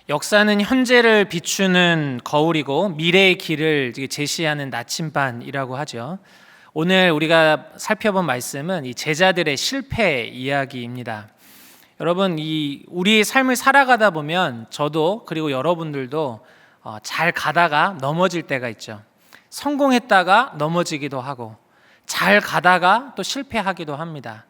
역사는 현재를 비추는 거울이고 미래의 길을 제시하는 나침반이라고 하죠. 오늘 우리가 살펴본 말씀은 이 제자들의 실패 이야기입니다. 여러분, 우리의 삶을 살아가다 보면 저도 그리고 여러분들도 잘 가다가 넘어질 때가 있죠. 성공했다가 넘어지기도 하고 잘 가다가 또 실패하기도 합니다.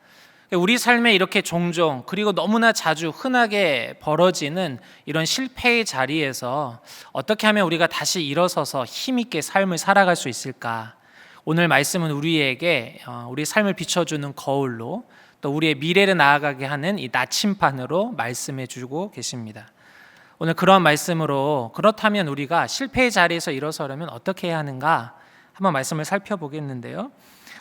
우리 삶에 이렇게 종종 그리고 너무나 자주 흔하게 벌어지는 이런 실패의 자리에서 어떻게 하면 우리가 다시 일어서서 힘있게 삶을 살아갈 수 있을까? 오늘 말씀은 우리에게 우리 삶을 비춰주는 거울로 또 우리의 미래를 나아가게 하는 이 나침반으로 말씀해 주고 계십니다. 오늘 그런 말씀으로 그렇다면 우리가 실패의 자리에서 일어서려면 어떻게 해야 하는가? 한번 말씀을 살펴보겠는데요.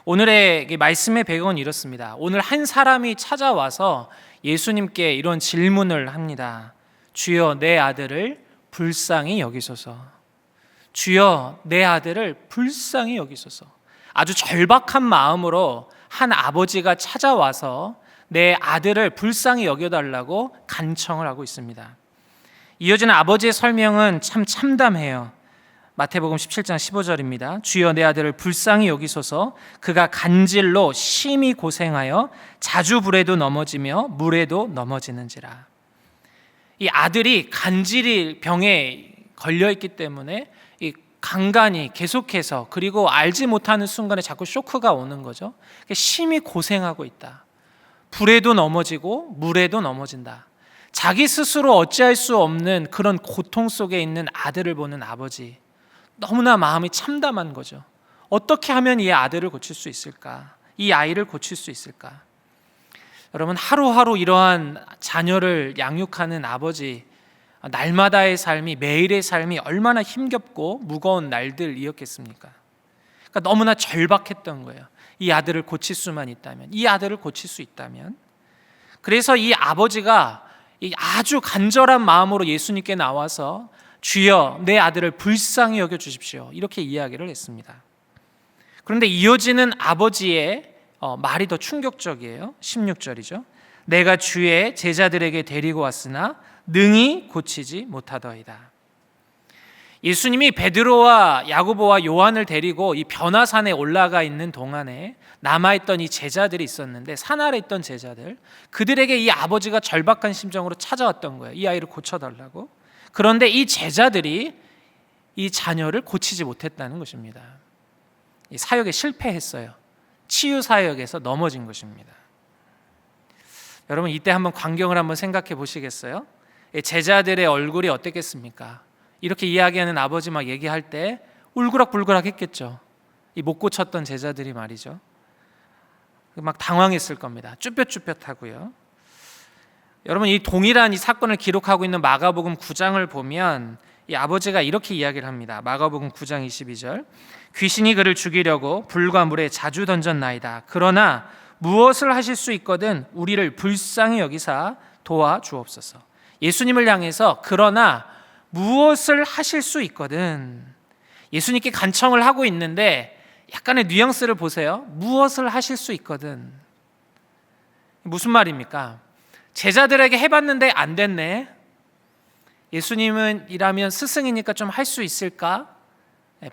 오늘의 말씀의 배경은 이렇습니다. 오늘 한 사람이 찾아와서 예수님께 이런 질문을 합니다. 주여, 내 아들을 불쌍히 여기소서. 주여, 내 아들을 불쌍히 여기소서. 아주 절박한 마음으로 한 아버지가 찾아와서 내 아들을 불쌍히 여겨달라고 간청을 하고 있습니다. 이어지는 아버지의 설명은 참 참담해요. 마태복음 17장 15절입니다. 주여, 내 아들을 불쌍히 여기소서. 그가 간질로 심히 고생하여 자주 불에도 넘어지며 물에도 넘어지는지라. 이 아들이 간질이 병에 걸려있기 때문에 이 간간히 계속해서 그리고 알지 못하는 순간에 자꾸 쇼크가 오는 거죠. 심히 고생하고 있다. 불에도 넘어지고 물에도 넘어진다. 자기 스스로 어찌할 수 없는 그런 고통 속에 있는 아들을 보는 아버지, 너무나 마음이 참담한 거죠. 어떻게 하면 이 아들을 고칠 수 있을까? 이 아이를 고칠 수 있을까? 여러분, 하루하루 이러한 자녀를 양육하는 아버지, 날마다의 삶이, 매일의 삶이 얼마나 힘겹고 무거운 날들이었겠습니까? 그러니까 너무나 절박했던 거예요. 이 아들을 고칠 수만 있다면, 이 아들을 고칠 수 있다면. 그래서 이 아버지가 아주 간절한 마음으로 예수님께 나와서 주여, 내 아들을 불쌍히 여겨주십시오, 이렇게 이야기를 했습니다. 그런데 이어지는 아버지의 말이 더 충격적이에요. 16절이죠. 내가 주의 제자들에게 데리고 왔으나 능히 고치지 못하더이다. 예수님이 베드로와 야고보와 요한을 데리고 이 변화산에 올라가 있는 동안에 남아있던 이 제자들이 있었는데, 산 아래 있던 제자들, 그들에게 이 아버지가 절박한 심정으로 찾아왔던 거예요. 이 아이를 고쳐달라고. 그런데 이 제자들이 이 자녀를 고치지 못했다는 것입니다. 이 사역에 실패했어요. 치유 사역에서 넘어진 것입니다. 여러분, 이때 한번 광경을 한번 생각해 보시겠어요? 제자들의 얼굴이 어땠겠습니까? 이렇게 이야기하는 아버지 막 얘기할 때 울그락불그락 했겠죠. 이 못 고쳤던 제자들이 말이죠. 막 당황했을 겁니다. 쭈뼛쭈뼛하고요. 여러분, 이 동일한 이 사건을 기록하고 있는 마가복음 9장을 보면 이 아버지가 이렇게 이야기를 합니다. 마가복음 9장 22절. 귀신이 그를 죽이려고 불과 물에 자주 던졌나이다. 그러나 무엇을 하실 수 있거든 우리를 불쌍히 여기사 도와주옵소서. 예수님을 향해서 그러나 무엇을 하실 수 있거든. 예수님께 간청을 하고 있는데 약간의 뉘앙스를 보세요. 무엇을 하실 수 있거든. 무슨 말입니까? 제자들에게 해봤는데 안 됐네. 예수님은 이라면 스승이니까 좀 할 수 있을까?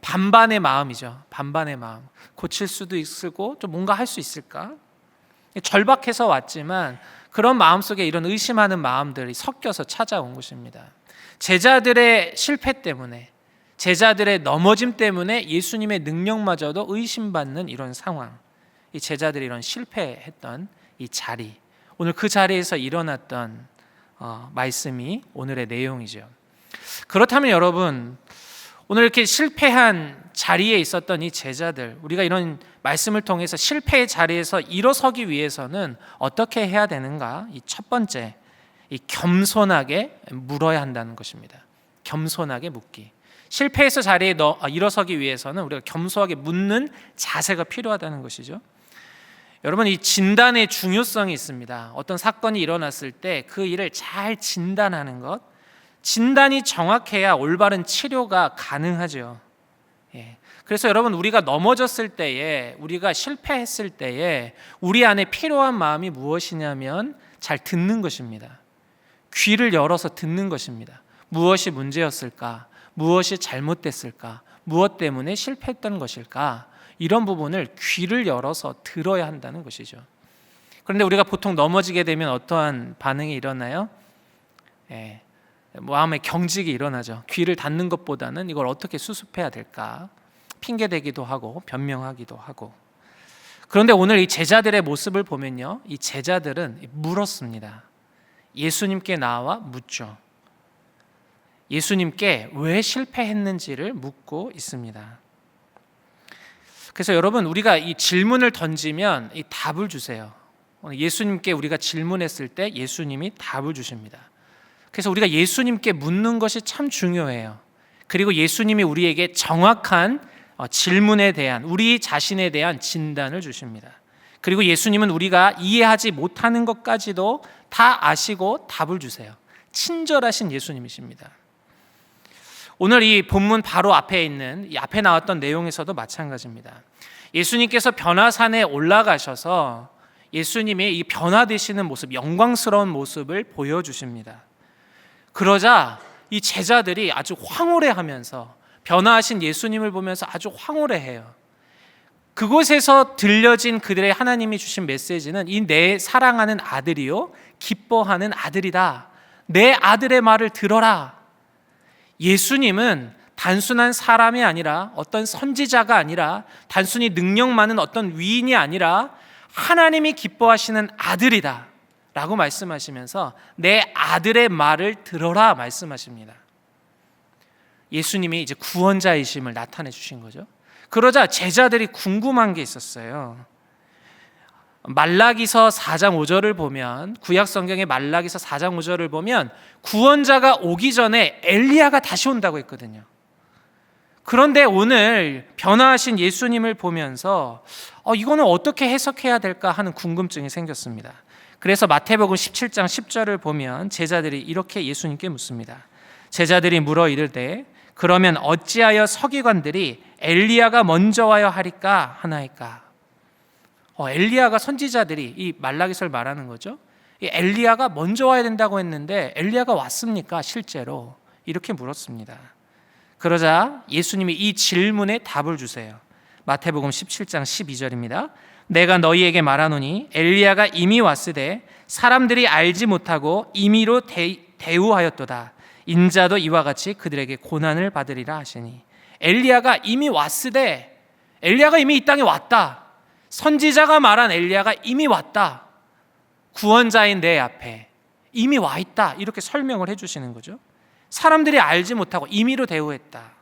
반반의 마음이죠. 반반의 마음. 고칠 수도 있고 좀 뭔가 할 수 있을까? 절박해서 왔지만 그런 마음속에 이런 의심하는 마음들이 섞여서 찾아온 것입니다. 제자들의 실패 때문에, 제자들의 넘어짐 때문에 예수님의 능력마저도 의심받는 이런 상황, 이 제자들이 이런 실패했던 이 자리, 오늘 그 자리에서 일어났던 말씀이 오늘의 내용이죠. 그렇다면 여러분, 오늘 이렇게 실패한 자리에 있었던 이 제자들, 우리가 이런 말씀을 통해서 실패의 자리에서 일어서기 위해서는 어떻게 해야 되는가? 이 첫 번째, 이 겸손하게 물어야 한다는 것입니다. 겸손하게 묻기. 실패에서 자리에 일어서기 위해서는 우리가 겸손하게 묻는 자세가 필요하다는 것이죠. 여러분, 이 진단의 중요성이 있습니다. 어떤 사건이 일어났을 때 그 일을 잘 진단하는 것, 진단이 정확해야 올바른 치료가 가능하죠. 그래서 여러분, 우리가 넘어졌을 때에, 우리가 실패했을 때에 우리 안에 필요한 마음이 무엇이냐면 잘 듣는 것입니다. 귀를 열어서 듣는 것입니다. 무엇이 문제였을까? 무엇이 잘못됐을까? 무엇 때문에 실패했던 것일까? 이런 부분을 귀를 열어서 들어야 한다는 것이죠. 그런데 우리가 보통 넘어지게 되면 어떠한 반응이 일어나요? 마음의 경직이 일어나죠. 귀를 닫는 것보다는 이걸 어떻게 수습해야 될까? 핑계대기도 하고 변명하기도 하고. 그런데 오늘 이 제자들의 모습을 보면요, 이 제자들은 물었습니다. 예수님께 나와 묻죠. 예수님께 왜 실패했는지를 묻고 있습니다. 그래서 여러분, 우리가 이 질문을 던지면 이 답을 주세요. 예수님께 우리가 질문했을 때 예수님이 답을 주십니다. 그래서 우리가 예수님께 묻는 것이 참 중요해요. 그리고 예수님이 우리에게 정확한 질문에 대한, 우리 자신에 대한 진단을 주십니다. 그리고 예수님은 우리가 이해하지 못하는 것까지도 다 아시고 답을 주세요. 친절하신 예수님이십니다. 오늘 이 본문 바로 앞에 있는, 이 앞에 나왔던 내용에서도 마찬가지입니다. 예수님께서 변화산에 올라가셔서 예수님의 이 변화되시는 모습, 영광스러운 모습을 보여주십니다. 그러자 이 제자들이 아주 황홀해하면서 변화하신 예수님을 보면서 아주 황홀해해요. 그곳에서 들려진 그들의 하나님이 주신 메시지는 이 내 사랑하는 아들이요 기뻐하는 아들이다. 내 아들의 말을 들어라. 예수님은 단순한 사람이 아니라, 어떤 선지자가 아니라, 단순히 능력 많은 어떤 위인이 아니라 하나님이 기뻐하시는 아들이다 라고 말씀하시면서 내 아들의 말을 들어라 말씀하십니다. 예수님이 이제 구원자이심을 나타내 주신 거죠. 그러자 제자들이 궁금한 게 있었어요. 말라기서 4장 5절을 보면, 구약 성경의 말라기서 4장 5절을 보면 구원자가 오기 전에 엘리야가 다시 온다고 했거든요. 그런데 오늘 변화하신 예수님을 보면서 이거는 어떻게 해석해야 될까 하는 궁금증이 생겼습니다. 그래서 마태복음 17장 10절을 보면 제자들이 이렇게 예수님께 묻습니다. 제자들이 물어 이르되 그러면 어찌하여 서기관들이 엘리야가 먼저 와야 하리까 하나이까? 엘리야가, 선지자들이 이 말라기서를 말하는 거죠. 이 엘리야가 먼저 와야 된다고 했는데 엘리야가 왔습니까? 실제로 이렇게 물었습니다. 그러자 예수님이 이 질문에 답을 주세요. 마태복음 17장 12절입니다. 내가 너희에게 말하노니 엘리야가 이미 왔으되 사람들이 알지 못하고 임의로 대우하였도다. 인자도 이와 같이 그들에게 고난을 받으리라 하시니. 엘리야가 이미 왔으되, 엘리야가 이미 이 땅에 왔다. 선지자가 말한 엘리야가 이미 왔다. 구원자인 내 앞에 이미 와 있다. 이렇게 설명을 해주시는 거죠. 사람들이 알지 못하고 임의로 대우했다.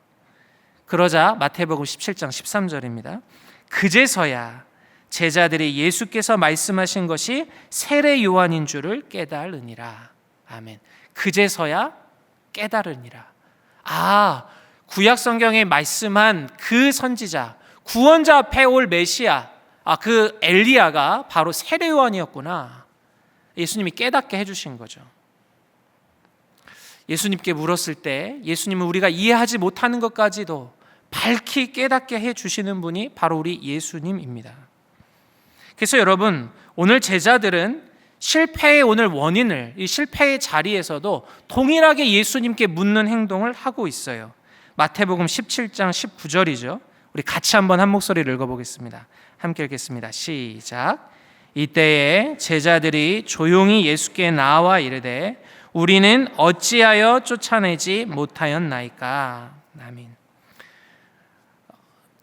그러자 마태복음 17장 13절입니다. 그제서야 제자들이 예수께서 말씀하신 것이 세례 요한인 줄을 깨달으니라. 아멘. 그제서야 깨달으니라. 구약 성경에 말씀한 그 선지자, 구원자 앞에 올 메시아, 그 엘리야가 바로 세례 요한이었구나. 예수님이 깨닫게 해주신 거죠. 예수님께 물었을 때 예수님은 우리가 이해하지 못하는 것까지도 밝히 깨닫게 해주시는 분이 바로 우리 예수님입니다. 그래서 여러분, 오늘 제자들은 실패의 오늘 원인을, 이 실패의 자리에서도 동일하게 예수님께 묻는 행동을 하고 있어요. 마태복음 17장 19절이죠. 우리 같이 한번 한 목소리를 읽어보겠습니다. 함께 읽겠습니다. 시작. 이때에 제자들이 조용히 예수께 나와 이르되 우리는 어찌하여 쫓아내지 못하였나이까? 아멘.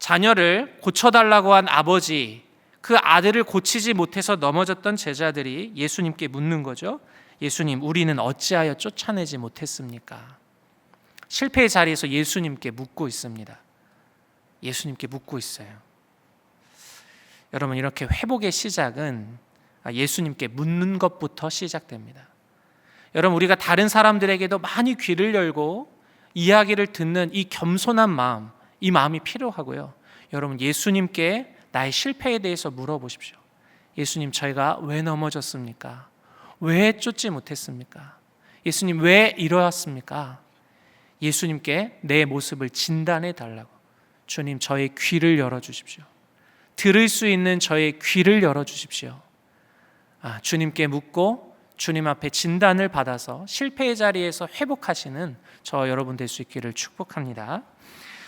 자녀를 고쳐달라고 한 아버지, 그 아들을 고치지 못해서 넘어졌던 제자들이 예수님께 묻는 거죠. 예수님, 우리는 어찌하여 쫓아내지 못했습니까? 실패의 자리에서 예수님께 묻고 있습니다. 예수님께 묻고 있어요. 여러분, 이렇게 회복의 시작은 예수님께 묻는 것부터 시작됩니다. 여러분, 우리가 다른 사람들에게도 많이 귀를 열고 이야기를 듣는 이 겸손한 마음, 이 마음이 필요하고요. 여러분, 예수님께 나의 실패에 대해서 물어보십시오. 예수님, 저희가 왜 넘어졌습니까? 왜 쫓지 못했습니까? 예수님, 왜 이러했습니까? 예수님께 내 모습을 진단해 달라고. 주님, 저의 귀를 열어주십시오. 들을 수 있는 저의 귀를 열어주십시오. 주님께 묻고 주님 앞에 진단을 받아서 실패의 자리에서 회복하시는 저 여러분 될 수 있기를 축복합니다.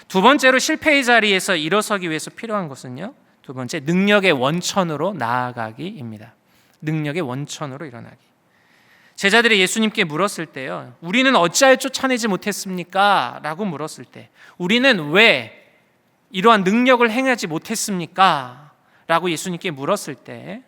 두 번째로 실패의 자리에서 일어서기 위해서 필요한 것은요, 두 번째, 능력의 원천으로 나아가기입니다. 능력의 원천으로 일어나기. 제자들이 예수님께 물었을 때요, 우리는 어찌하여 쫓아내지 못했습니까? 라고 물었을 때, 우리는 왜 이러한 능력을 행하지 못했습니까? 라고 예수님께 물었을 때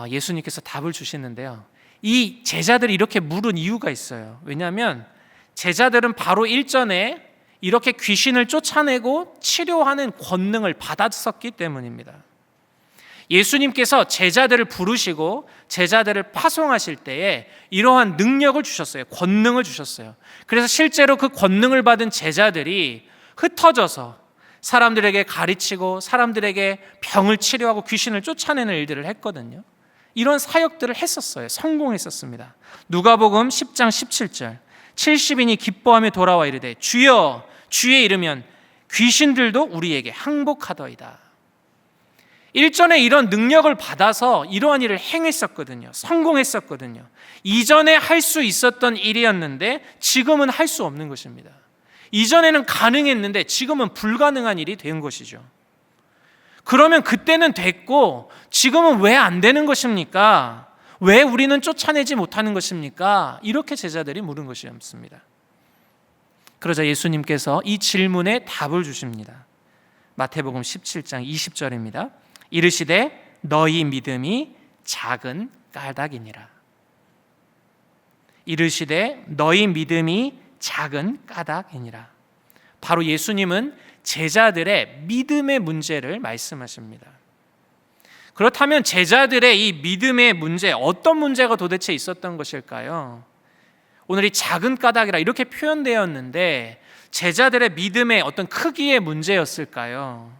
예수님께서 답을 주시는데요, 이 제자들이 이렇게 물은 이유가 있어요. 왜냐하면 제자들은 바로 일전에 이렇게 귀신을 쫓아내고 치료하는 권능을 받았었기 때문입니다. 예수님께서 제자들을 부르시고 제자들을 파송하실 때에 이러한 능력을 주셨어요. 권능을 주셨어요. 그래서 실제로 그 권능을 받은 제자들이 흩어져서 사람들에게 가르치고 사람들에게 병을 치료하고 귀신을 쫓아내는 일들을 했거든요. 이런 사역들을 했었어요. 성공했었습니다. 누가복음 10장 17절, 70인이 기뻐하며 돌아와 이르되 주여, 주의 이르면 귀신들도 우리에게 항복하더이다. 일전에 이런 능력을 받아서 이러한 일을 행했었거든요. 성공했었거든요. 이전에 할 수 있었던 일이었는데 지금은 할 수 없는 것입니다. 이전에는 가능했는데 지금은 불가능한 일이 된 것이죠. 그러면 그때는 됐고 지금은 왜 안 되는 것입니까? 왜 우리는 쫓아내지 못하는 것입니까? 이렇게 제자들이 물은 것이었습니다. 그러자 예수님께서 이 질문에 답을 주십니다. 마태복음 17장 20절입니다. 이르시되 너희 믿음이 작은 까닭이니라. 이르시되 너희 믿음이 작은 까닭이니라. 바로 예수님은 제자들의 믿음의 문제를 말씀하십니다. 그렇다면 제자들의 이 믿음의 문제, 어떤 문제가 도대체 있었던 것일까요? 오늘 이 작은 까닭이라 이렇게 표현되었는데 제자들의 믿음의 어떤 크기의 문제였을까요?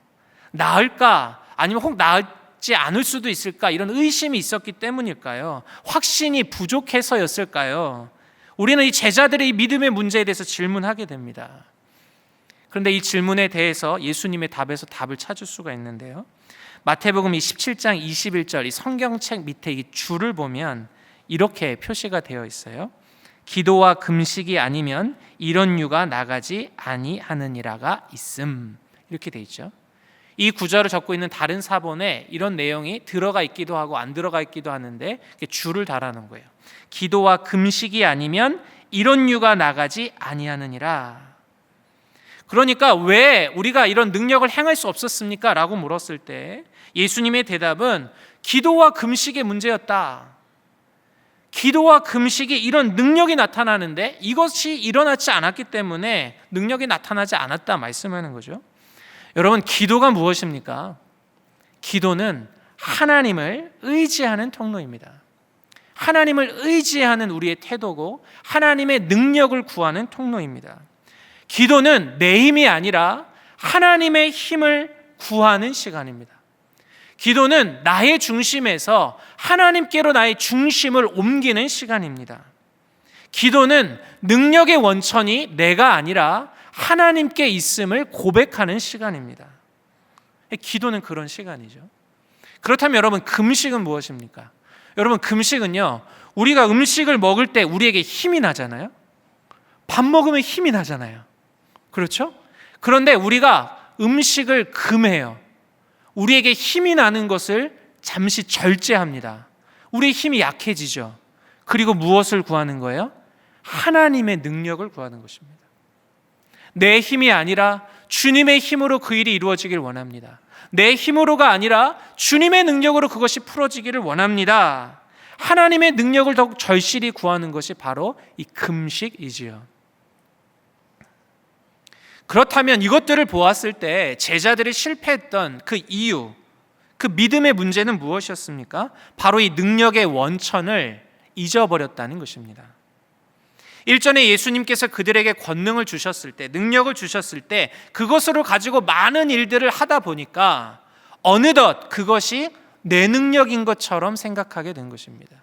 나을까? 아니면 혹 나을지 않을 수도 있을까? 이런 의심이 있었기 때문일까요? 확신이 부족해서였을까요? 우리는 이 제자들의 이 믿음의 문제에 대해서 질문하게 됩니다. 그런데 이 질문에 대해서 예수님의 답에서 답을 찾을 수가 있는데요, 마태복음 17장 21절 이 성경책 밑에 이 줄을 보면 이렇게 표시가 되어 있어요. 기도와 금식이 아니면 이런 유가 나가지 아니하느니라가 있음. 이렇게 돼 있죠. 이 구절을 적고 있는 다른 사본에 이런 내용이 들어가 있기도 하고 안 들어가 있기도 하는데 줄을 달아놓은 거예요. 기도와 금식이 아니면 이런 유가 나가지 아니하느니라. 그러니까 왜 우리가 이런 능력을 행할 수 없었습니까? 라고 물었을 때 예수님의 대답은 기도와 금식의 문제였다. 기도와 금식이 이런 능력이 나타나는데 이것이 일어나지 않았기 때문에 능력이 나타나지 않았다 말씀하는 거죠. 여러분, 기도가 무엇입니까? 기도는 하나님을 의지하는 통로입니다. 하나님을 의지하는 우리의 태도고 하나님의 능력을 구하는 통로입니다. 기도는 내 힘이 아니라 하나님의 힘을 구하는 시간입니다. 기도는 나의 중심에서 하나님께로 나의 중심을 옮기는 시간입니다. 기도는 능력의 원천이 내가 아니라 하나님께 있음을 고백하는 시간입니다. 기도는 그런 시간이죠. 그렇다면 여러분, 금식은 무엇입니까? 여러분, 금식은요, 우리가 음식을 먹을 때 우리에게 힘이 나잖아요. 밥 먹으면 힘이 나잖아요. 그렇죠? 그런데 우리가 음식을 금해요. 우리에게 힘이 나는 것을 잠시 절제합니다. 우리의 힘이 약해지죠. 그리고 무엇을 구하는 거예요? 하나님의 능력을 구하는 것입니다. 내 힘이 아니라 주님의 힘으로 그 일이 이루어지길 원합니다. 내 힘으로가 아니라 주님의 능력으로 그것이 풀어지기를 원합니다. 하나님의 능력을 더욱 절실히 구하는 것이 바로 이 금식이지요. 그렇다면 이것들을 보았을 때 제자들이 실패했던 그 이유, 그 믿음의 문제는 무엇이었습니까? 바로 이 능력의 원천을 잊어버렸다는 것입니다. 일전에 예수님께서 그들에게 권능을 주셨을 때, 능력을 주셨을 때 그것으로 가지고 많은 일들을 하다 보니까 어느덧 그것이 내 능력인 것처럼 생각하게 된 것입니다.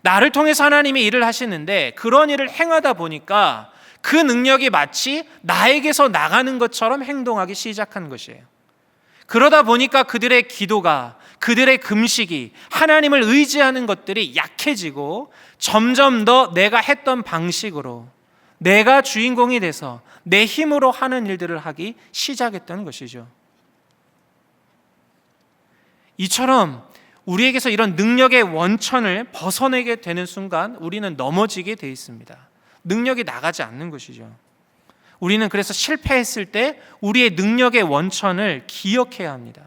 나를 통해서 하나님이 일을 하시는데 그런 일을 행하다 보니까 그 능력이 마치 나에게서 나가는 것처럼 행동하기 시작한 것이에요. 그러다 보니까 그들의 기도가, 그들의 금식이, 하나님을 의지하는 것들이 약해지고 점점 더 내가 했던 방식으로, 내가 주인공이 돼서 내 힘으로 하는 일들을 하기 시작했던 것이죠. 이처럼 우리에게서 이런 능력의 원천을 벗어내게 되는 순간 우리는 넘어지게 돼 있습니다. 능력이 나가지 않는 것이죠. 우리는 그래서 실패했을 때 우리의 능력의 원천을 기억해야 합니다.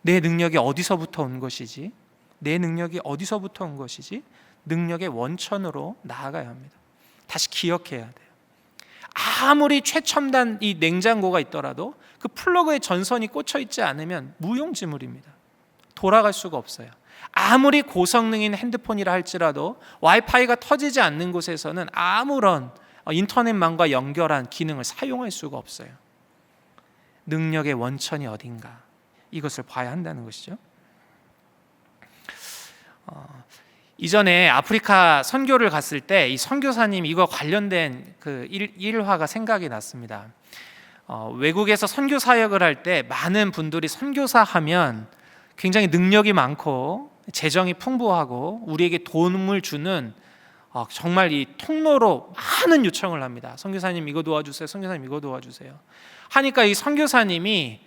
내 능력이 어디서부터 온 것이지? 내 능력이 어디서부터 온 것이지? 능력의 원천으로 나아가야 합니다. 다시 기억해야 돼요. 아무리 최첨단 이 냉장고가 있더라도 그 플러그에 전선이 꽂혀 있지 않으면 무용지물입니다. 돌아갈 수가 없어요. 아무리 고성능인 핸드폰이라 할지라도 와이파이가 터지지 않는 곳에서는 아무런 인터넷망과 연결한 기능을 사용할 수가 없어요. 능력의 원천이 어딘가, 이것을 봐야 한다는 것이죠. 이전에 아프리카 선교를 갔을 때 이 선교사님 이거 관련된 그 일화가 생각이 났습니다. 외국에서 선교 사역을 할 때 많은 분들이 선교사 하면 굉장히 능력이 많고 재정이 풍부하고 우리에게 도움을 주는 정말 이 통로로 많은 요청을 합니다. 선교사님 이거 도와주세요. 선교사님 이거 도와주세요. 하니까 이 선교사님이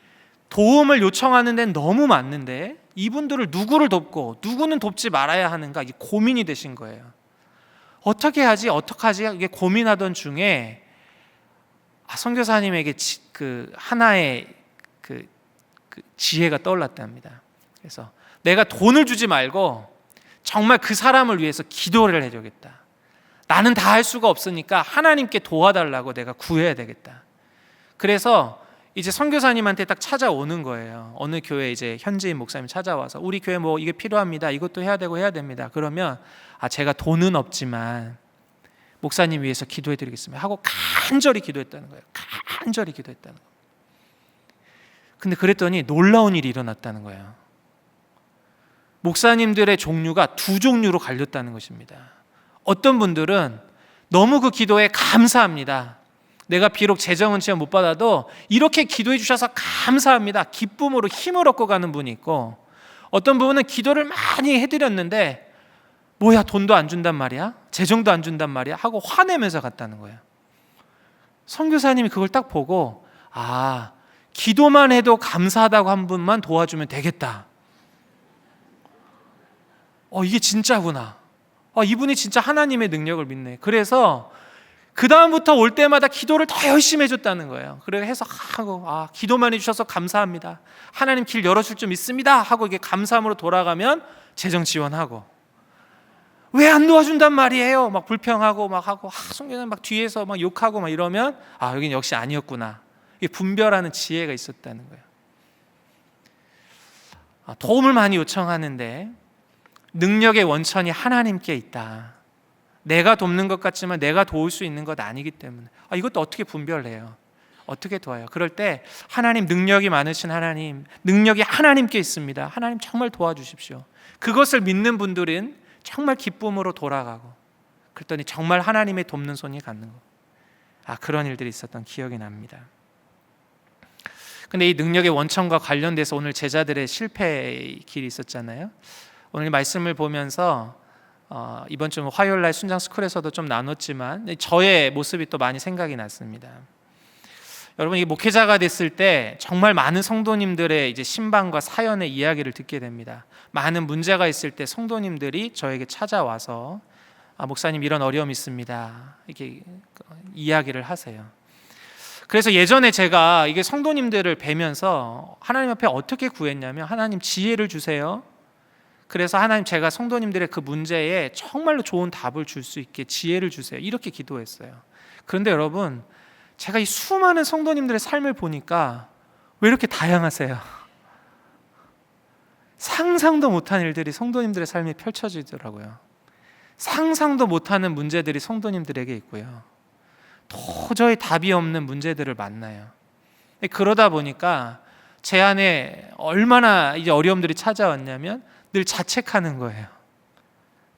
도움을 요청하는 데는 너무 많는데 이분들을 누구를 돕고 누구는 돕지 말아야 하는가, 이게 고민이 되신 거예요. 어떻게 하지? 이게 고민하던 중에 선교사님에게 그 하나의 그 지혜가 떠올랐답니다. 그래서 내가 돈을 주지 말고 정말 그 사람을 위해서 기도를 해줘야겠다. 나는 다 할 수가 없으니까 하나님께 도와달라고 내가 구해야 되겠다. 그래서 이제 선교사님한테 딱 찾아오는 거예요. 어느 교회 이제 현지인 목사님 찾아와서 우리 교회 뭐 이게 필요합니다. 이것도 해야 되고 해야 됩니다. 그러면 제가 돈은 없지만 목사님 위해서 기도해 드리겠습니다 하고 간절히 기도했다는 거예요. 간절히 기도했다는 거예요. 근데 그랬더니 놀라운 일이 일어났다는 거예요. 목사님들의 종류가 두 종류로 갈렸다는 것입니다. 어떤 분들은 너무 그 기도에 감사합니다. 내가 비록 재정은 지원 못 받아도 이렇게 기도해 주셔서 감사합니다. 기쁨으로 힘을 얻고 가는 분이 있고, 어떤 분은 기도를 많이 해드렸는데 뭐야 돈도 안 준단 말이야? 재정도 안 준단 말이야? 하고 화내면서 갔다는 거예요. 선교사님이 그걸 딱 보고 기도만 해도 감사하다고 한 분만 도와주면 되겠다. 이게 진짜구나. 이분이 진짜 하나님의 능력을 믿네. 그래서 그 다음부터 올 때마다 기도를 더 열심히 해줬다는 거예요. 그래서 해서 하고 기도만 해주셔서 감사합니다. 하나님 길 열어줄 줄 믿습니다. 하고 이게 감사함으로 돌아가면 재정 지원하고, 왜 안 도와준단 말이에요? 막 불평하고 막 하고 성경은 막 뒤에서 막 욕하고 막 이러면 여긴 역시 아니었구나. 이게 분별하는 지혜가 있었다는 거예요. 도움을 많이 요청하는데 능력의 원천이 하나님께 있다. 내가 돕는 것 같지만 내가 도울 수 있는 것 아니기 때문에 이것도 어떻게 분별해요? 어떻게 도와요? 그럴 때 하나님, 능력이 많으신 하나님, 능력이 하나님께 있습니다. 하나님 정말 도와주십시오. 그것을 믿는 분들은 정말 기쁨으로 돌아가고, 그랬더니 정말 하나님의 돕는 손이 갖는 거. 그런 일들이 있었던 기억이 납니다. 근데 이 능력의 원천과 관련돼서 오늘 제자들의 실패의 길이 있었잖아요. 오늘 말씀을 보면서 이번 주 화요일날 순장스쿨에서도 좀 나눴지만 저의 모습이 또 많이 생각이 났습니다. 여러분, 이 목회자가 됐을 때 정말 많은 성도님들의 이제 신방과 사연의 이야기를 듣게 됩니다. 많은 문제가 있을 때 성도님들이 저에게 찾아와서 목사님 이런 어려움이 있습니다, 이렇게 이야기를 하세요. 그래서 예전에 제가 이게 성도님들을 뵈면서 하나님 앞에 어떻게 구했냐면, 하나님 지혜를 주세요. 그래서 하나님, 제가 성도님들의 그 문제에 정말로 좋은 답을 줄 수 있게 지혜를 주세요, 이렇게 기도했어요. 그런데 여러분, 제가 이 수많은 성도님들의 삶을 보니까 왜 이렇게 다양하세요? 상상도 못한 일들이 성도님들의 삶에 펼쳐지더라고요. 상상도 못하는 문제들이 성도님들에게 있고요. 도저히 답이 없는 문제들을 만나요. 그러다 보니까 제 안에 얼마나 이제 어려움들이 찾아왔냐면 늘 자책하는 거예요.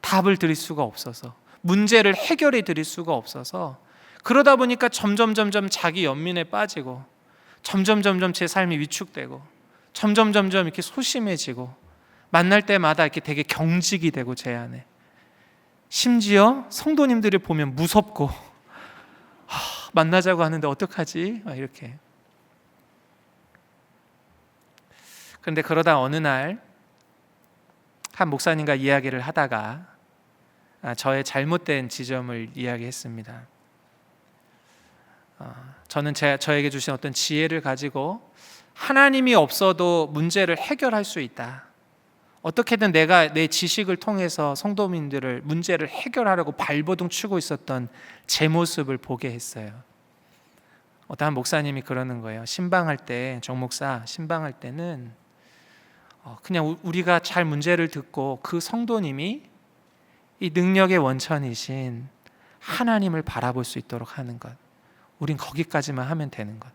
답을 드릴 수가 없어서, 문제를 해결해 드릴 수가 없어서, 그러다 보니까 점점 자기 연민에 빠지고 점점 제 삶이 위축되고 점점 이렇게 소심해지고 만날 때마다 이렇게 되게 경직이 되고 제 안에 심지어 성도님들을 보면 무섭고 만나자고 하는데 어떡하지? 이렇게. 그런데 그러다 어느 날 한 목사님과 이야기를 하다가 저의 잘못된 지점을 이야기했습니다. 저는 저에게 주신 어떤 지혜를 가지고 하나님이 없어도 문제를 해결할 수 있다. 어떻게든 내가 내 지식을 통해서 성도민들을 문제를 해결하려고 발버둥 치고 있었던 제 모습을 보게 했어요. 어떤 목사님이 그러는 거예요. 신방할 때, 정목사 신방할 때는 그냥 우리가 잘 문제를 듣고 그 성도님이 이 능력의 원천이신 하나님을 바라볼 수 있도록 하는 것. 우린 거기까지만 하면 되는 것.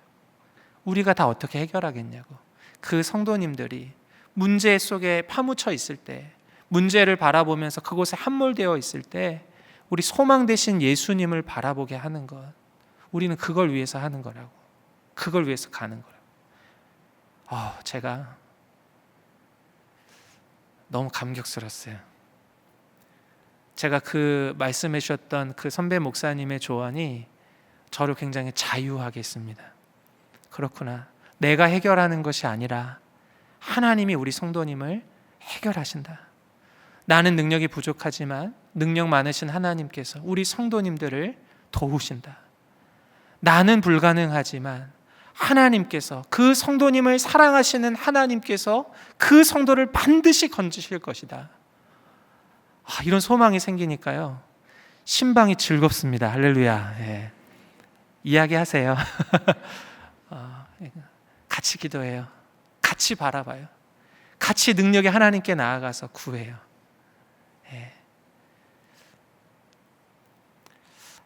우리가 다 어떻게 해결하겠냐고. 그 성도님들이 문제 속에 파묻혀 있을 때, 문제를 바라보면서 그곳에 함몰되어 있을 때 우리 소망 되신 예수님을 바라보게 하는 것. 우리는 그걸 위해서 하는 거라고. 그걸 위해서 가는 거라고. 제가 너무 감격스러웠어요. 제가 그 말씀해 주셨던 그 선배 목사님의 조언이 저를 굉장히 자유하게 했습니다. 그렇구나. 내가 해결하는 것이 아니라 하나님이 우리 성도님을 해결하신다. 나는 능력이 부족하지만 능력 많으신 하나님께서 우리 성도님들을 도우신다. 나는 불가능하지만 하나님께서, 그 성도님을 사랑하시는 하나님께서 그 성도를 반드시 건지실 것이다. 이런 소망이 생기니까요, 신방이 즐겁습니다. 할렐루야. 예. 이야기하세요. 같이 기도해요. 같이 바라봐요. 같이 능력의 하나님께 나아가서 구해요. 예.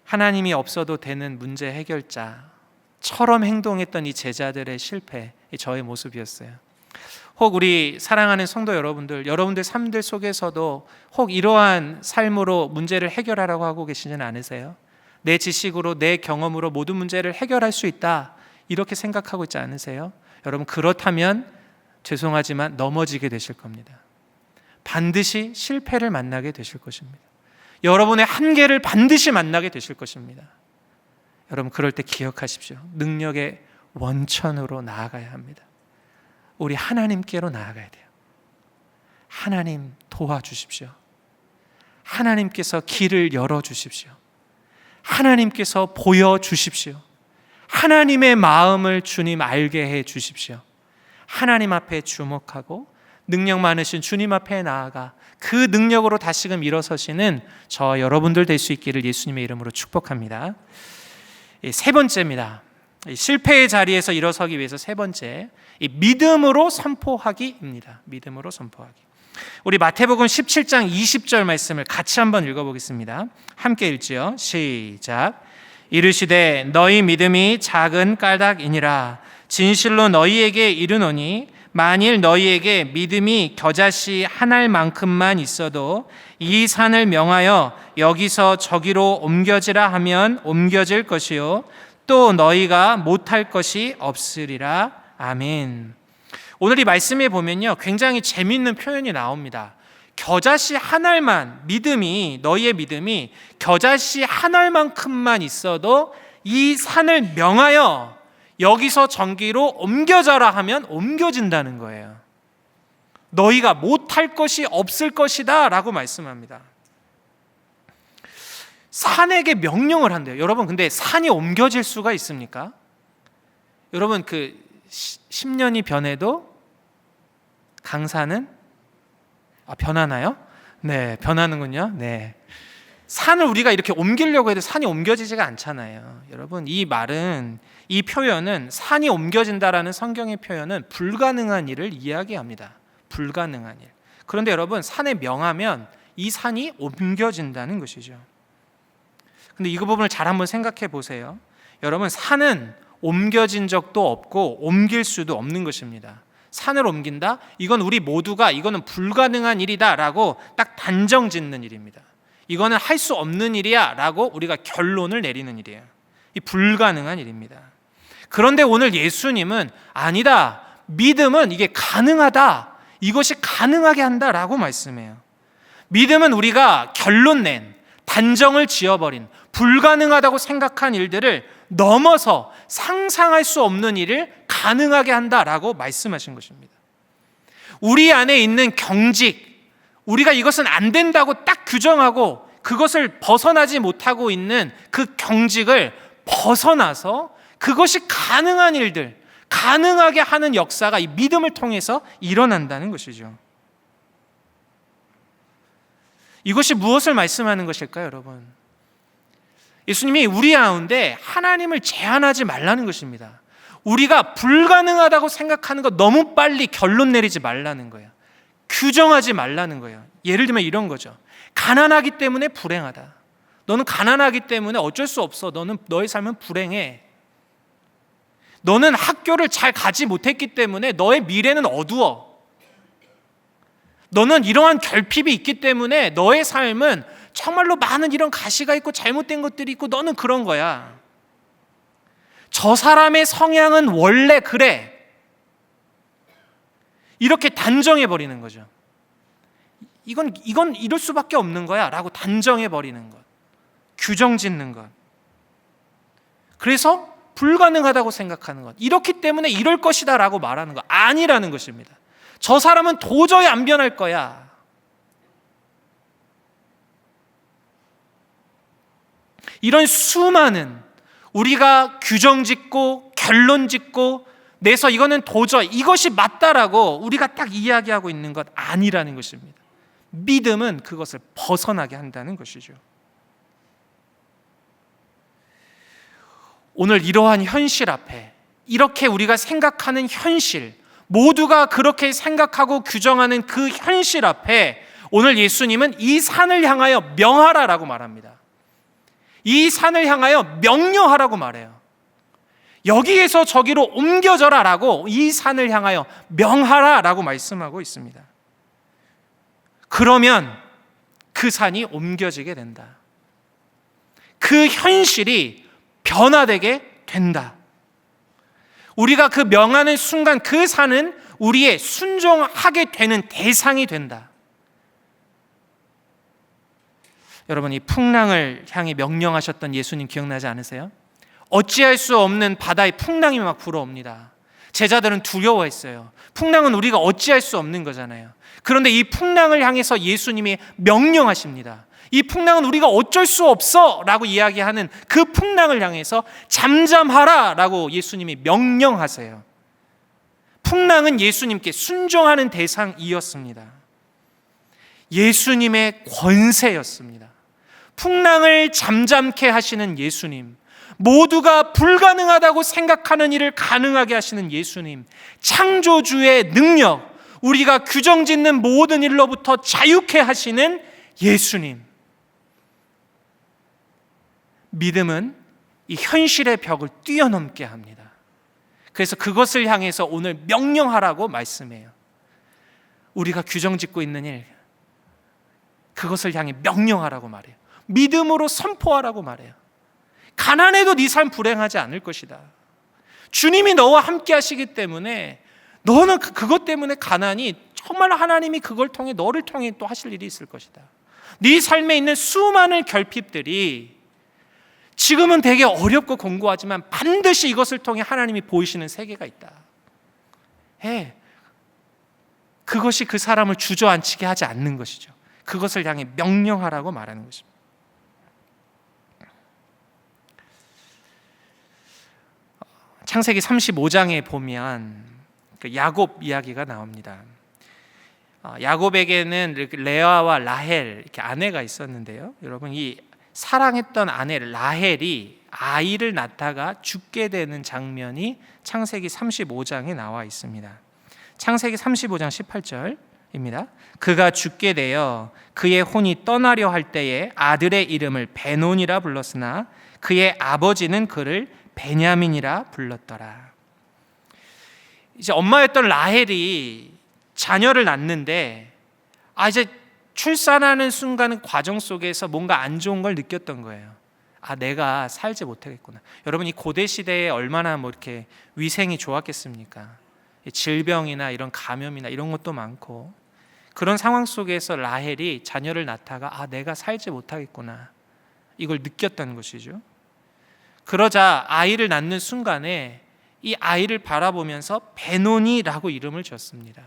하나님이 없어도 되는 문제 해결자처럼 행동했던 이 제자들의 실패, 저의 모습이었어요. 혹 우리 사랑하는 성도 여러분들 삶들 속에서도 혹 이러한 삶으로 문제를 해결하라고 하고 계시지는 않으세요? 내 지식으로, 내 경험으로 모든 문제를 해결할 수 있다, 이렇게 생각하고 있지 않으세요? 여러분, 그렇다면 죄송하지만 넘어지게 되실 겁니다. 반드시 실패를 만나게 되실 것입니다. 여러분의 한계를 반드시 만나게 되실 것입니다. 여러분, 그럴 때 기억하십시오. 능력의 원천으로 나아가야 합니다. 우리 하나님께로 나아가야 돼요. 하나님 도와주십시오. 하나님께서 길을 열어주십시오. 하나님께서 보여주십시오. 하나님의 마음을 주님 알게 해 주십시오. 하나님 앞에 주목하고 능력 많으신 주님 앞에 나아가 그 능력으로 다시금 일어서시는 저 여러분들 될 수 있기를 예수님의 이름으로 축복합니다. 세 번째입니다. 실패의 자리에서 일어서기 위해서 세 번째, 믿음으로 선포하기입니다. 믿음으로 선포하기. 우리 마태복음 17장 20절 말씀을 같이 한번 읽어보겠습니다. 함께 읽지요. 시작. 이르시되 너희 믿음이 작은 까닭이니라. 진실로 너희에게 이르노니 만일 너희에게 믿음이 겨자씨 한 알만큼만 있어도 이 산을 명하여 여기서 저기로 옮겨지라 하면 옮겨질 것이요 또 너희가 못할 것이 없으리라. 아멘. 오늘 이 말씀에 보면요, 굉장히 재미있는 표현이 나옵니다. 겨자씨 한 알만, 너희의 믿음이 겨자씨 한 알만큼만 있어도 이 산을 명하여 여기서 저기로 옮겨져라 하면 옮겨진다는 거예요. 너희가 못할 것이 없을 것이다 라고 말씀합니다. 산에게 명령을 한대요. 여러분, 근데 산이 옮겨질 수가 있습니까? 여러분, 10년이 변해도 강산은 변하나요? 네, 변하는군요. 네. 산을 우리가 이렇게 옮기려고 해도 산이 옮겨지지가 않잖아요. 여러분, 이 표현은 산이 옮겨진다라는 성경의 표현은 불가능한 일을 이야기합니다. 불가능한 일. 그런데 여러분, 산에 명하면 이 산이 옮겨진다는 것이죠. 근데 이 부분을 잘 한번 생각해 보세요. 여러분, 산은 옮겨진 적도 없고 옮길 수도 없는 것입니다. 산을 옮긴다? 이건 우리 모두가 이거는 불가능한 일이다 라고 딱 단정 짓는 일입니다. 이거는 할 수 없는 일이야 라고 우리가 결론을 내리는 일이에요. 이 불가능한 일입니다. 그런데 오늘 예수님은 아니다, 믿음은 이게 가능하다, 이것이 가능하게 한다라고 말씀해요. 믿음은 우리가 결론 낸, 단정을 지어버린, 불가능하다고 생각한 일들을 넘어서 상상할 수 없는 일을 가능하게 한다라고 말씀하신 것입니다. 우리 안에 있는 경직, 우리가 이것은 안 된다고 딱 규정하고 그것을 벗어나지 못하고 있는 그 경직을 벗어나서 그것이 가능한 일들, 가능하게 하는 역사가 이 믿음을 통해서 일어난다는 것이죠. 이것이 무엇을 말씀하는 것일까요, 여러분? 예수님이 우리 가운데 하나님을 제한하지 말라는 것입니다. 우리가 불가능하다고 생각하는 것 너무 빨리 결론 내리지 말라는 거예요. 규정하지 말라는 거예요. 예를 들면 이런 거죠. 가난하기 때문에 불행하다. 너는 가난하기 때문에 어쩔 수 없어. 너의 삶은 불행해. 너는 학교를 잘 가지 못했기 때문에 너의 미래는 어두워. 너는 이러한 결핍이 있기 때문에 너의 삶은 정말로 많은 이런 가시가 있고 잘못된 것들이 있고 너는 그런 거야. 저 사람의 성향은 원래 그래. 이렇게 단정해 버리는 거죠. 이건 이럴 수밖에 없는 거야 라고 단정해 버리는 것, 규정 짓는 것. 그래서 불가능하다고 생각하는 것, 이렇기 때문에 이럴 것이다 라고 말하는 것, 아니라는 것입니다. 저 사람은 도저히 안 변할 거야. 이런 수많은 우리가 규정 짓고 결론 짓고 내서 이거는 도저히 이것이 맞다라고 우리가 딱 이야기하고 있는 것 아니라는 것입니다. 믿음은 그것을 벗어나게 한다는 것이죠. 오늘 이러한 현실 앞에, 이렇게 우리가 생각하는 현실, 모두가 그렇게 생각하고 규정하는 그 현실 앞에 오늘 예수님은 이 산을 향하여 명하라라고 말합니다. 이 산을 향하여 명령하라고 말해요. 여기에서 저기로 옮겨져라라고 이 산을 향하여 명하라라고 말씀하고 있습니다. 그러면 그 산이 옮겨지게 된다. 그 현실이 변화되게 된다. 우리가 그 명하는 순간 그 산은 우리의 순종하게 되는 대상이 된다. 여러분, 이 풍랑을 향해 명령하셨던 예수님 기억나지 않으세요? 어찌할 수 없는 바다의 풍랑이 막 불어옵니다. 제자들은 두려워했어요. 풍랑은 우리가 어찌할 수 없는 거잖아요. 그런데 이 풍랑을 향해서 예수님이 명령하십니다. 이 풍랑은 우리가 어쩔 수 없어 라고 이야기하는 그 풍랑을 향해서 잠잠하라 라고 예수님이 명령하세요. 풍랑은 예수님께 순종하는 대상이었습니다. 예수님의 권세였습니다. 풍랑을 잠잠케 하시는 예수님, 모두가 불가능하다고 생각하는 일을 가능하게 하시는 예수님, 창조주의 능력, 우리가 규정짓는 모든 일로부터 자유케 하시는 예수님. 믿음은 이 현실의 벽을 뛰어넘게 합니다. 그래서 그것을 향해서 오늘 명령하라고 말씀해요. 우리가 규정짓고 있는 일, 그것을 향해 명령하라고 말해요. 믿음으로 선포하라고 말해요. 가난해도 네 삶 불행하지 않을 것이다. 주님이 너와 함께 하시기 때문에 너는 그것 때문에 가난이 정말 하나님이 그걸 통해 너를 통해 또 하실 일이 있을 것이다. 네 삶에 있는 수많은 결핍들이 지금은 되게 어렵고 공고하지만 반드시 이것을 통해 하나님이 보이시는 세계가 있다. 그것이 그 사람을 주저앉히게 하지 않는 것이죠. 그것을 향해 명령하라고 말하는 것입니다. 창세기 35장에 보면 야곱 이야기가 나옵니다. 야곱에게는 레아와 라헬 이렇게 아내가 있었는데요. 여러분, 이 사랑했던 아내 라헬이 아이를 낳다가 죽게 되는 장면이 창세기 35장에 나와 있습니다. 창세기 35장 18절입니다. 그가 죽게 되어 그의 혼이 떠나려 할 때에 아들의 이름을 베논이라 불렀으나 그의 아버지는 그를 베냐민이라 불렀더라. 이제 엄마였던 라헬이 자녀를 낳는데 이제 출산하는 순간 과정 속에서 뭔가 안 좋은 걸 느꼈던 거예요. 내가 살지 못하겠구나. 여러분, 이 고대 시대에 얼마나 이렇게 위생이 좋았겠습니까? 질병이나 이런 감염이나 이런 것도 많고, 그런 상황 속에서 라헬이 자녀를 낳다가 내가 살지 못하겠구나, 이걸 느꼈다는 것이죠. 그러자 아이를 낳는 순간에 이 아이를 바라보면서 베노니라고 이름을 지었습니다.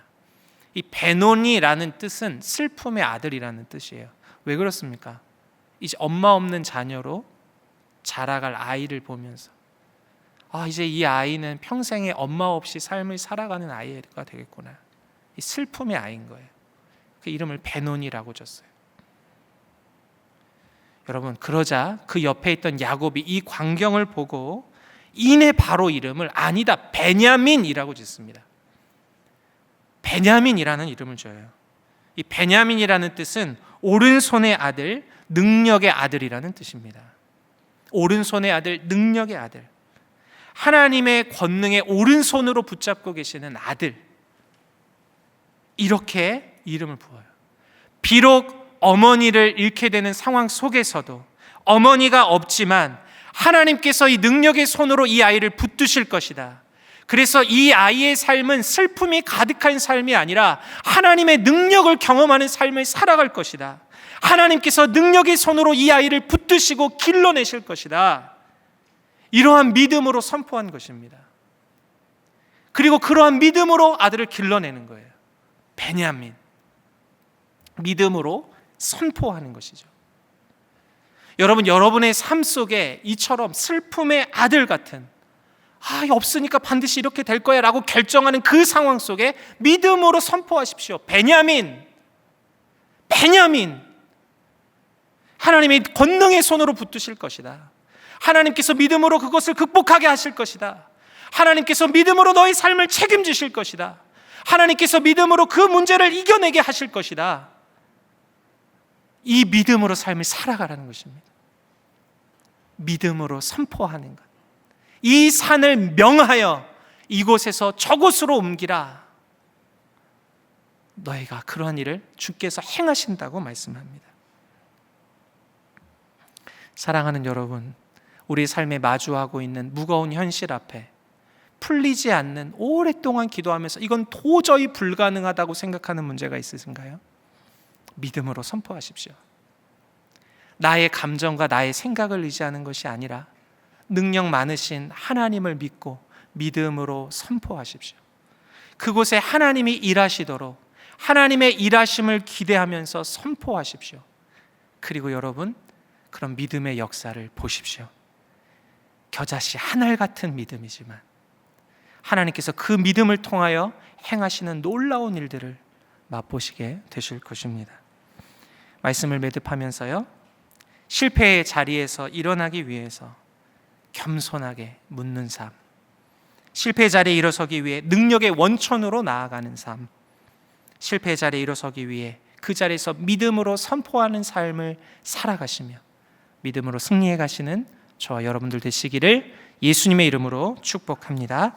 이 베노니라는 뜻은 슬픔의 아들이라는 뜻이에요. 왜 그렇습니까? 이제 엄마 없는 자녀로 자라갈 아이를 보면서 이제 이 아이는 평생에 엄마 없이 삶을 살아가는 아이가 되겠구나, 이 슬픔의 아이인 거예요. 그 이름을 베논이라고 줬어요. 여러분, 그러자 그 옆에 있던 야곱이 이 광경을 보고 이내 바로 이름을 아니다 베냐민이라고 짓습니다. 베냐민이라는 이름을 줘요. 이 베냐민이라는 뜻은 오른손의 아들, 능력의 아들이라는 뜻입니다. 오른손의 아들, 능력의 아들, 하나님의 권능의 오른손으로 붙잡고 계시는 아들, 이렇게 이름을 부어요. 비록 어머니를 잃게 되는 상황 속에서도 어머니가 없지만 하나님께서 이 능력의 손으로 이 아이를 붙드실 것이다. 그래서 이 아이의 삶은 슬픔이 가득한 삶이 아니라 하나님의 능력을 경험하는 삶을 살아갈 것이다. 하나님께서 능력의 손으로 이 아이를 붙드시고 길러내실 것이다. 이러한 믿음으로 선포한 것입니다. 그리고 그러한 믿음으로 아들을 길러내는 거예요. 베냐민, 믿음으로 선포하는 것이죠. 여러분, 여러분의 삶 속에 이처럼 슬픔의 아들 같은, 없으니까 반드시 이렇게 될 거야 라고 결정하는 그 상황 속에 믿음으로 선포하십시오. 베냐민, 베냐민, 하나님의 권능의 손으로 붙드실 것이다. 하나님께서 믿음으로 그것을 극복하게 하실 것이다. 하나님께서 믿음으로 너의 삶을 책임지실 것이다. 하나님께서 믿음으로 그 문제를 이겨내게 하실 것이다. 이 믿음으로 삶을 살아가라는 것입니다. 믿음으로 선포하는 것. 이 산을 명하여 이곳에서 저곳으로 옮기라. 너희가 그러한 일을 주께서 행하신다고 말씀합니다. 사랑하는 여러분, 우리 삶에 마주하고 있는 무거운 현실 앞에 풀리지 않는, 오랫동안 기도하면서 이건 도저히 불가능하다고 생각하는 문제가 있으신가요? 믿음으로 선포하십시오. 나의 감정과 나의 생각을 의지하는 것이 아니라 능력 많으신 하나님을 믿고 믿음으로 선포하십시오. 그곳에 하나님이 일하시도록 하나님의 일하심을 기대하면서 선포하십시오. 그리고 여러분, 그런 믿음의 역사를 보십시오. 겨자씨 하늘 같은 믿음이지만 하나님께서 그 믿음을 통하여 행하시는 놀라운 일들을 맛보시게 되실 것입니다. 말씀을 매듭하면서요, 실패의 자리에서 일어나기 위해서 겸손하게 묻는 삶, 실패의 자리에 일어서기 위해 능력의 원천으로 나아가는 삶, 실패의 자리에 일어서기 위해 그 자리에서 믿음으로 선포하는 삶을 살아가시며 믿음으로 승리해 가시는 저와 여러분들 되시기를 예수님의 이름으로 축복합니다.